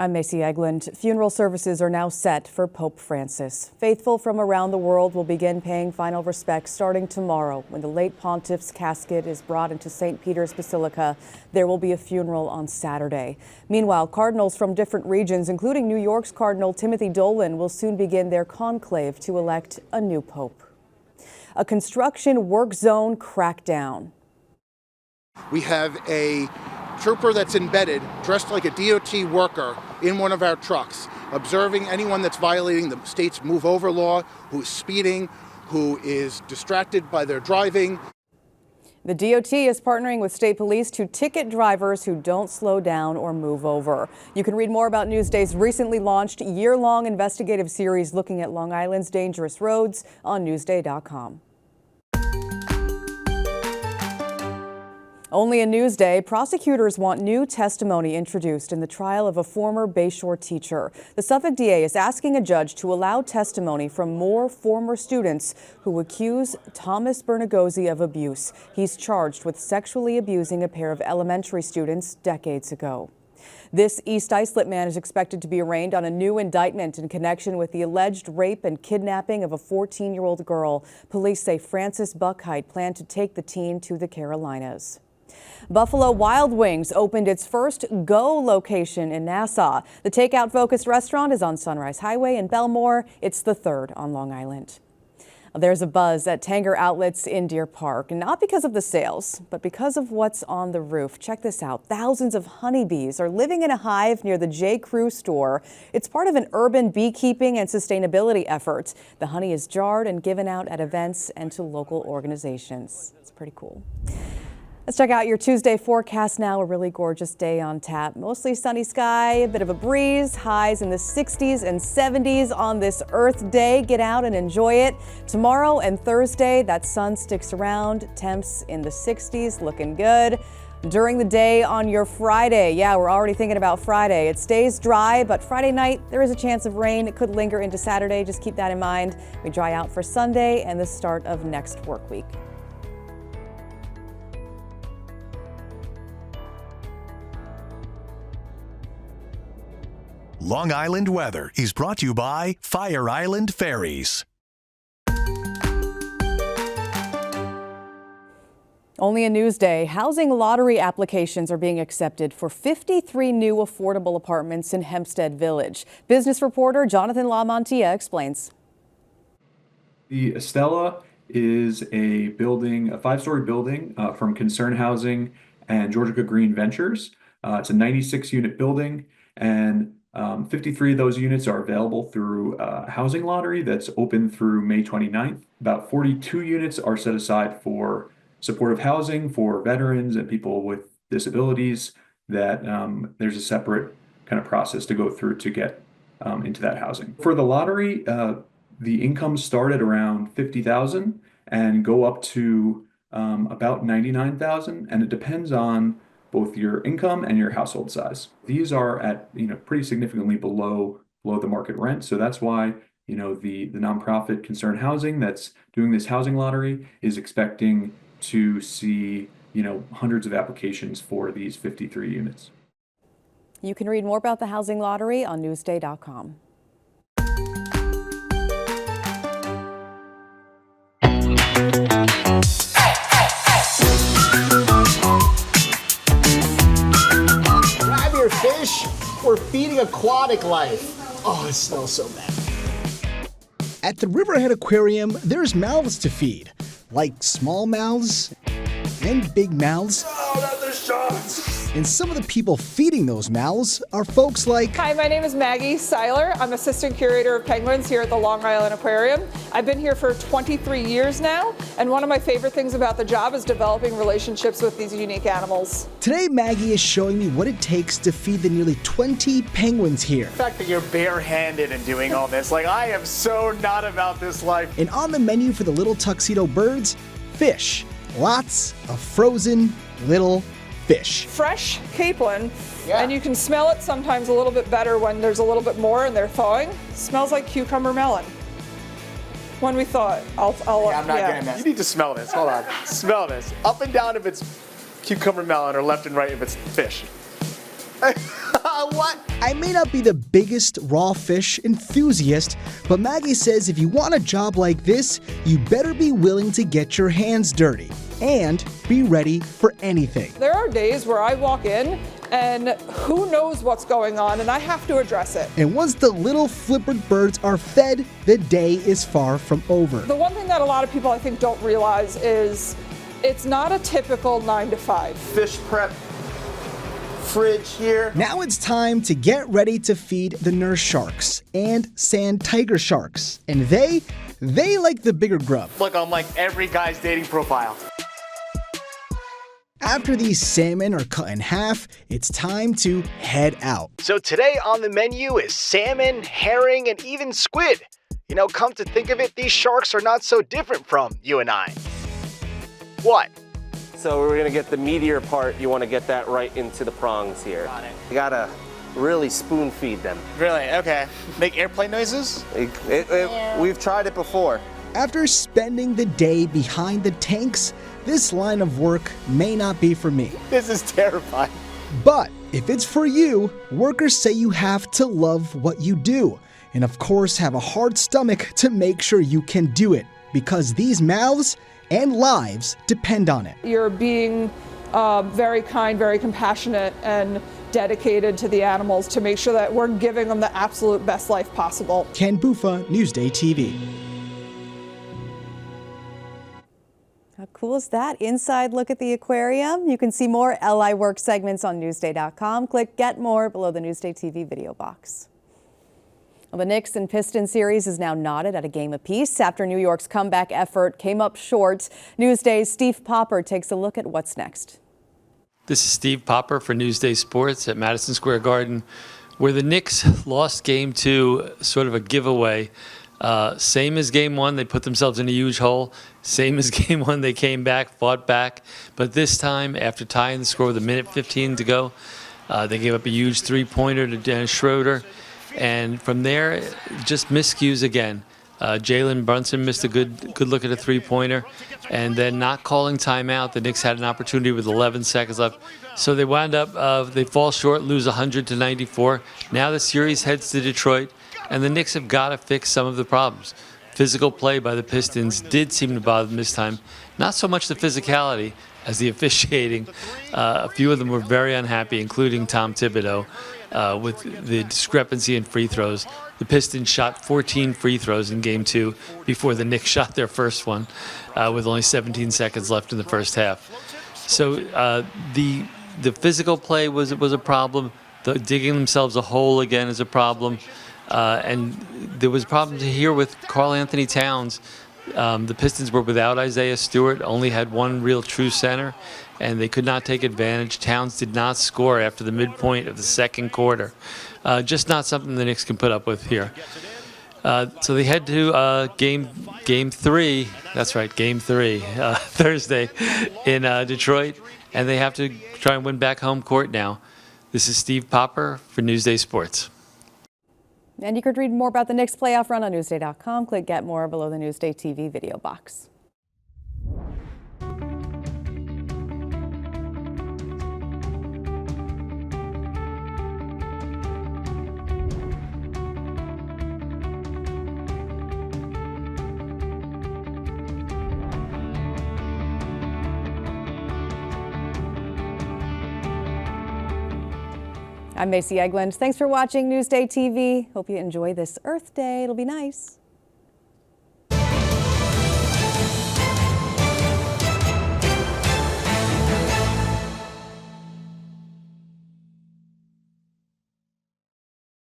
I'm Macy Egland. Funeral services are now set for Pope Francis. Faithful from around the world will begin paying final respects starting tomorrow when the late pontiff's casket is brought into St. Peter's Basilica. There will be a funeral on Saturday. Meanwhile, cardinals from different regions, including New York's Cardinal Timothy Dolan, will soon begin their conclave to elect a new pope. A construction work zone crackdown. We have a trooper that's embedded, dressed like a DOT worker, in one of our trucks, observing anyone that's violating the state's move over law, who's speeding, who is distracted by their driving. The DOT is partnering with state police to ticket drivers who don't slow down or move over. You can read more about Newsday's recently launched year-long investigative series looking at Long Island's dangerous roads on Newsday.com. Only a Newsday, prosecutors want new testimony introduced in the trial of a former Bayshore teacher. The Suffolk DA is asking a judge to allow testimony from more former students who accuse Thomas Bernagozzi of abuse. He's charged with sexually abusing a pair of elementary students decades ago. This East Islip man is expected to be arraigned on a new indictment in connection with the alleged rape and kidnapping of a 14-year-old girl. Police say Francis Buckheit planned to take the teen to the Carolinas. Buffalo Wild Wings opened its first Go location in Nassau. The takeout-focused restaurant is on Sunrise Highway in Belmore. It's the third on Long Island. There's a buzz at Tanger Outlets in Deer Park, not because of the sales, but because of what's on the roof. Check this out. Thousands of honeybees are living in a hive near the J. Crew store. It's part of an urban beekeeping and sustainability effort. The honey is jarred and given out at events and to local organizations. It's pretty cool. Let's check out your Tuesday forecast now. A really gorgeous day on tap. Mostly sunny sky, a bit of a breeze, highs in the 60s and 70s on this Earth Day. Get out and enjoy it. Tomorrow and Thursday, that sun sticks around. Temps in the 60s, looking good. During the day on your Friday, yeah, we're already thinking about Friday. It stays dry, but Friday night, there is a chance of rain. It could linger into Saturday. Just keep that in mind. We dry out for Sunday and the start of next work week. Long Island weather is brought to you by Fire Island Ferries. Only a Newsday. Housing lottery applications are being accepted for 53 new affordable apartments in Hempstead Village. Business reporter Jonathan LaMantia explains. The Estella is a building, a 5-story building from Concern Housing and Georgia Green Ventures. It's a 96-unit building, and 53 of those units are available through a housing lottery that's open through May 29th. About 42 units are set aside for supportive housing for veterans and people with disabilities that there's a separate kind of process to go through to get into that housing. For the lottery, the incomes start at around $50,000 and go up to about $99,000, and it depends on both your income and your household size. These are at pretty significantly below the market rent, so that's why the nonprofit Concern Housing that's doing this housing lottery is expecting to see hundreds of applications for these 53 units. You can read more about the housing lottery on Newsday.com. Fish, we're feeding aquatic life. Oh, it smells so bad. At the Riverhead Aquarium, there's mouths to feed, like small mouths and big mouths. Oh, not the sharks! And some of the people feeding those mouths are folks like... Hi, my name is Maggie Seiler. I'm assistant curator of penguins here at the Long Island Aquarium. I've been here for 23 years now, and one of my favorite things about the job is developing relationships with these unique animals. Today, Maggie is showing me what it takes to feed the nearly 20 penguins here. The fact that you're barehanded and doing all this, I am so not about this life. And on the menu for the little tuxedo birds, fish. Lots of frozen little fish. Fresh capelin, and you can smell it sometimes a little bit better when there's a little bit more and they're thawing. It smells like cucumber melon. When we thaw it, I'm not getting that. You need to smell this. Hold on. Smell this. Up and down if it's cucumber melon, or left and right if it's fish. What? I may not be the biggest raw fish enthusiast, but Maggie says if you want a job like this, you better be willing to get your hands dirty and be ready for anything. There are days where I walk in and who knows what's going on, and I have to address it. And once the little flippered birds are fed, the day is far from over. The one thing that a lot of people I think don't realize is it's not a typical 9 to 5. Fish prep fridge here. Now it's time to get ready to feed the nurse sharks and sand tiger sharks. And they like the bigger grub. Look, I'm like every guy's dating profile. After these salmon are cut in half, it's time to head out. So today on the menu is salmon, herring, and even squid. You know, come to think of it, these sharks are not so different from you and I. What? So we're gonna get the meatier part. You wanna get that right into the prongs here. Got it. You gotta really spoon feed them. Really? Okay. Make airplane noises? We've tried it before. After spending the day behind the tanks, this line of work may not be for me. This is terrifying. But if it's for you, workers say you have to love what you do. And of course, have a hard stomach to make sure you can do it. Because these mouths and lives depend on it. You're being very kind, very compassionate, and dedicated to the animals to make sure that we're giving them the absolute best life possible. Ken Bufa, Newsday TV. How cool is that? Inside look at the aquarium. You can see more LI Work segments on Newsday.com. Click Get More below the Newsday TV video box. Well, the Knicks and Pistons series is now knotted at a game apiece after New York's comeback effort came up short. Newsday's Steve Popper takes a look at what's next. This is Steve Popper for Newsday Sports at Madison Square Garden, where the Knicks lost Game 2, sort of a giveaway. Same as Game 1, they put themselves in a huge hole. Same as Game 1, they came back, fought back. But this time, after tying the score with 1:15 to go, they gave up a huge three-pointer to Dennis Schroeder. And from there, just miscues again. Jalen Brunson missed a good look at a three-pointer. And then not calling timeout, the Knicks had an opportunity with 11 seconds left. So they wound up, they fall short, lose 100-94. Now the series heads to Detroit. And the Knicks have got to fix some of the problems. Physical play by the Pistons did seem to bother them this time. Not so much the physicality as the officiating. A few of them were very unhappy, including Tom Thibodeau, with the discrepancy in free throws. The Pistons shot 14 free throws in Game 2 before the Knicks shot their first one with only 17 seconds left in the first half. So the physical play was a problem. The digging themselves a hole again is a problem. And there was problems here with Karl Anthony Towns. The Pistons were without Isaiah Stewart, only had one real true center, and they could not take advantage. Towns did not score after the midpoint of the second quarter. Just not something the Knicks can put up with here. So they head to game 3. That's right, Game 3, Thursday in Detroit, and they have to try and win back home court now. This is Steve Popper for Newsday Sports. And you could read more about the Knicks playoff run on Newsday.com. Click Get More below the Newsday TV video box. I'm Macy Egland. Thanks for watching Newsday TV. Hope you enjoy this Earth Day. It'll be nice.